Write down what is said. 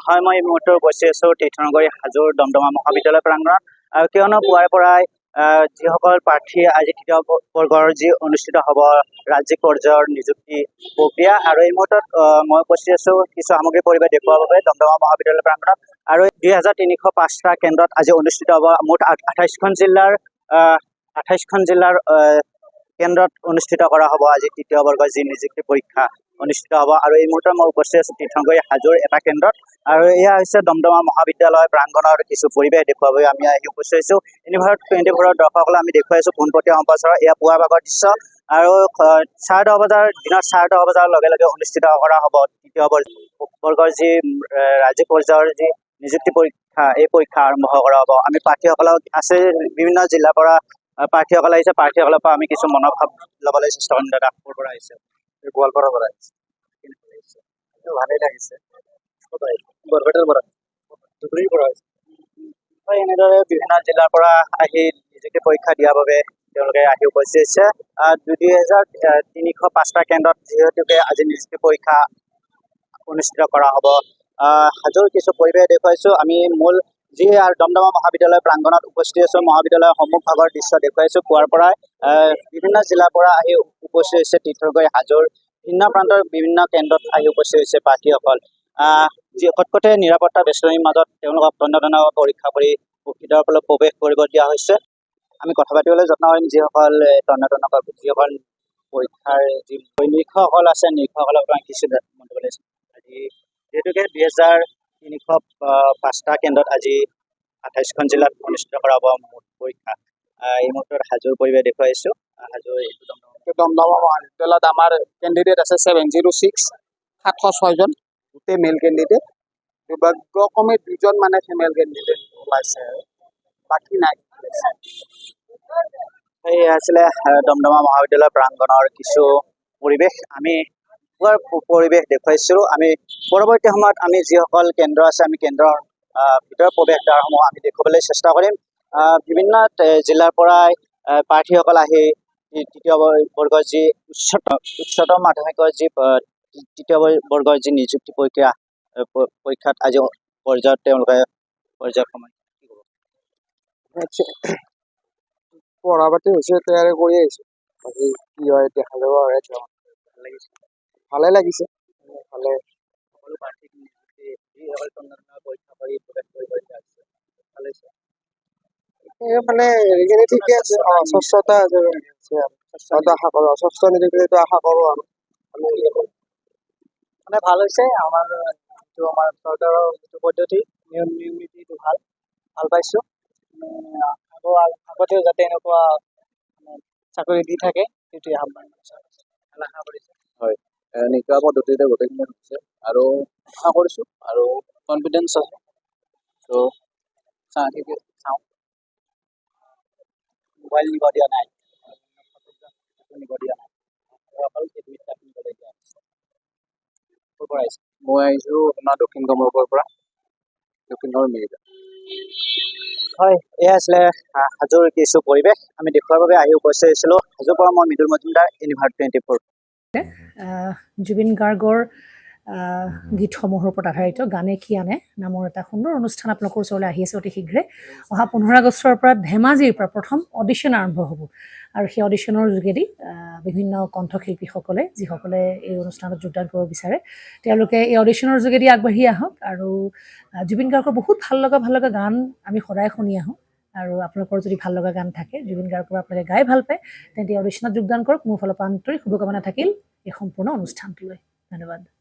হয়, মই এই মুহূৰ্তত উপস্থিত আছোঁ তীৰ্থনগৰী হাজোৰ দমদমা মহাবিদ্যালয় প্ৰাংগণত। আৰু কিয়নো পুৱাৰে পৰাই যিসকল প্ৰাৰ্থী আজি তৃতীয় বৰ্গৰ যি অনুষ্ঠিত হ'ব ৰাজ্যিক পৰ্যায়ৰ নিযুক্তি প্ৰক্ৰিয়া, আৰু এই মুহূৰ্তত মই উপস্থিত আছোঁ কিছু সামগ্ৰী পৰিৱেশ দেখুওৱাৰ বাবে দমদমা মহাবিদ্যালয় প্ৰাংগণত। আৰু 2305টা কেন্দ্ৰত আজি অনুষ্ঠিত হ'ব। মুঠ 28খন জিলাৰ কেন্দ্ৰত অনুষ্ঠিত কৰা হ'ব আজি তৃতীয় বৰ্গৰ যি নিযুক্তি পৰীক্ষা অনুষ্ঠিত হ'ব। আৰু এই মুহূৰ্তত মই উপস্থিত আছোঁ তীৰ্থনগৰী হাজোৰ এটা কেন্দ্ৰত। আৰু এয়া হৈছে দমদমা মহাবিদ্যালয় প্ৰাংগণৰ কিছু পৰিৱেশ দেখুৱাবলৈ আমি আহি উপস্থিত হৈছোঁ। ইউনিভাৰ্চ 24ৰ দৰ্শকসকলক আমি দেখুৱাইছোঁ পোনপটীয়া সম্প্ৰচাৰৰ এয়া পুৱাৰ ভাগৰ দৃশ্য। আৰু দিনৰ 10:30 বজাৰ লগে লগে অনুষ্ঠিত কৰা হ'ব তৃতীয় বৰ্গৰ যি ৰাজ্যিক পৰ্যায়ৰ যি নিযুক্তি পৰীক্ষা, এই পৰীক্ষা আৰম্ভ কৰা হ'ব। আমি প্ৰাৰ্থীসকলক আছে বিভিন্ন জিলাৰ পৰা প্ৰাৰ্থীসকল আহিছে, প্ৰাৰ্থীসকলৰ পৰা আমি কিছু মনোভাৱ ল'বলৈ চেষ্টা কৰিম। দাদা ক'ৰ পৰা আহিছে? গোৱালপাৰাৰ পৰা আহিছে। ভালেই লাগিছে। বৰপেটাৰ পৰা, ধুবুৰীৰ পৰা আহিছে। হয়, এনেদৰে বিভিন্ন জিলাৰ পৰা আহি নিযুক্তি পৰীক্ষা দিয়াৰ বাবে তেওঁলোকে আহি উপস্থিত হৈছে। 2305টা কেন্দ্ৰত যিহেতুকে আজি নিযুক্তি পৰীক্ষা অনুষ্ঠিত কৰা হ'ব। হাজোৰ কিছু পৰিৱেশ দেখুৱাইছোঁ আমি। মূল যি দমদমা মহাবিদ্যালয় প্ৰাংগণত উপস্থিত আছোঁ। মহাবিদ্যালয়ৰ সন্মুখভাগৰ দৃশ্য দেখুৱাইছোঁ। পুৱাৰ পৰাই বিভিন্ন জিলাৰ পৰা আহি উপস্থিত হৈছে তীৰ্থনগৰী হাজোৰ ভিন্ন প্ৰান্তৰ বিভিন্ন কেন্দ্ৰত আহি উপস্থিত হৈছে প্ৰাৰ্থীসকল। যি কটকটীয়া নিৰাপত্তা বেষ্টনীৰ মাজত তেওঁলোকক তন্ন পৰীক্ষা কৰি ভিতৰৰ ফালে প্ৰৱেশ কৰিব দিয়া হৈছে। আমি কথা পাতিবলৈ যত্ন কৰিম যিসকল যিসকল পৰীক্ষাৰ যি নিৰীক্ষকসকল আছে, নিৰীক্ষকসকলক কিছু মন্তব্য আজি যিহেতুকে 2305টা কেন্দ্ৰত আজি 28খন জিলাত অনুষ্ঠিত কৰা হ'ব মুঠ পৰীক্ষা। এই মুহূৰ্তত হাজোৰ পৰিৱেশ দেখুৱাইছোঁ। হাজোৰ দমদমা মহাবিদ্যালয়ত আমাৰ কেণ্ডিডেট আছে 706, 706জন গোটেই মেল কেণ্ডিডেট। দুৰ্ভাগ্যক্ৰমে 2জন মানে ফিমেল কেণ্ডিডেট ওলাইছে, বাকী নাই। এই আছিলে দমদমা মহাবিদ্যালয় প্ৰাংগণৰ কিছু পৰিৱেশ। আমি পৰিৱেশ দেখুৱাইছিলোঁ। আমি পৰৱৰ্তী সময়ত আমি যিসকল কেন্দ্ৰ আছে, আমি কেন্দ্ৰৰ ভিতৰৰ প্ৰৱেশদ্বাৰসমূহ আমি দেখুৱাবলৈ চেষ্টা কৰিম। বিভিন্ন জিলাৰ পৰাই প্ৰাৰ্থীসকল আহি তৃতীয় বৰ্গৰ যি উচ্চতম মাধ্যমিকৰ যি তৃতীয় বৰ্গৰ যি নিযুক্তি পৰীক্ষাত আজি পৰ্যায়ত তেওঁলোকে পৰ্যায়ক্ৰমে পঢ়া পাতি হৈছে, তৈয়াৰী কৰি আহিছোঁ। বাকী কি হয় দেখা যাব। ভালে লাগিছে। ভালে সকলো প্ৰাৰ্থীক পৰীক্ষা কৰি প্ৰৱেশ মানে হেৰিখিনি ঠিকে আছে। স্বচ্ছতা আছে, আশা কৰোঁ স্বচ্ছ নিযুক্তিটো আশা কৰোঁ। আৰু মানে ভাল হৈছে। আমাৰ চৰকাৰৰ যিটো পদ্ধতি নিয়ম নীতিটো ভাল পাইছোঁ। আগতেও যাতে এনেকুৱা চাকৰি দি থাকে সেইটোৱে আশা কৰিছোঁ। হয়, নিকা পদ্ধতিতে গোটেইখিনি হৈছে আৰু আশা কৰিছোঁ আৰু কনফিডেঞ্চ আছে। ত' চাওঁ মোবাইল নিব দিয়া নাই, মই আহিছোঁ আপোনাৰ দক্ষিণ কামৰূপৰ পৰা, দক্ষিণ কামৰূপ মেডিকেল। হয়, এয়া আছিলে হাজোৰ কিছু পৰিৱেশ আমি দেখুৱাৰ বাবে আহি উপস্থিত হৈছিলোঁ। হাজোৰ পৰা মই মৃদুল মজুমদাৰ, ইউনিভাৰ্চ 24। জুবিন গাৰ্গৰ গীতসমূহৰ ওপৰত আধাৰিত গানে কি আনে নামৰ এটা সুন্দৰ অনুষ্ঠান আপোনালোকৰ ওচৰলৈ আহি আছে অতি শীঘ্ৰে। অহা 15 আগষ্টৰ পৰা ধেমাজিৰ পৰা প্ৰথম অডিশ্যন আৰম্ভ হ'ব। আৰু সেই অডিশ্যনৰ যোগেদি বিভিন্ন কণ্ঠশিল্পীসকলে যিসকলে এই অনুষ্ঠানত যোগদান কৰিব বিচাৰে তেওঁলোকে এই অডিশ্যনৰ যোগেদি আগবাঢ়ি আহক। আৰু জুবিন গাৰ্গৰ বহুত ভাল লগা গান আমি সদায় শুনি আহোঁ। আৰু আপোনালোকৰ যদি ভাল লগা গান থাকে, জুবিন গাৰ্গৰ আপোনালোকে গাই ভাল পায়, তেন্তে অডিশ্যনত যোগদান কৰক। মোৰ ফালৰ পৰা আন্তৰিক শুভকামনা থাকিল এই সম্পূৰ্ণ অনুষ্ঠানটোলৈ। ধন্যবাদ।